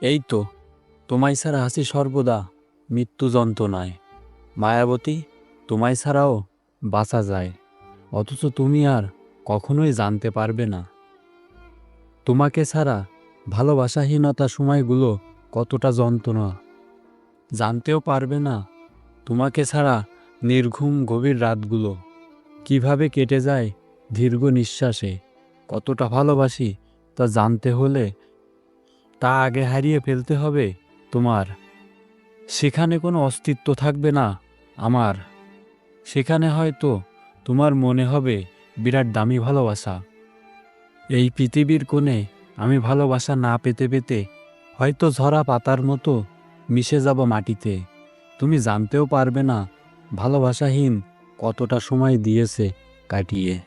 এই তো, তোমায় ছাড়া আছি সর্বদা মৃত্যু যন্ত্রণায়। মায়াবতী, তোমায় ছাড়াও বাঁচা যায়, অথচ তুমি আর কখনোই জানতে পারবে না তোমাকে ছাড়া ভালোবাসাহীনতা সময়গুলো কতটা যন্ত্রণা। জানতেও পারবে না তোমাকে ছাড়া নির্ঘুম গভীর রাতগুলো কিভাবে কেটে যায় দীর্ঘ নিঃশ্বাসে। কতটা ভালোবাসি তা জানতে হলে তা আগে হারিয়ে ফেলতে হবে তোমার। সেখানে কোনো অস্তিত্ব থাকবে না আমার। সেখানে হয়তো তোমার মনে হবে বিরাট দামি ভালোবাসা। এই পৃথিবীর কোণে আমি ভালোবাসা না পেতে পেতে হয়তো ঝরা পাতার মতো মিশে যাব মাটিতে। তুমি জানতেও পারবে না ভালোবাসাহীন কতটা সময় দিয়েছে কাটিয়ে।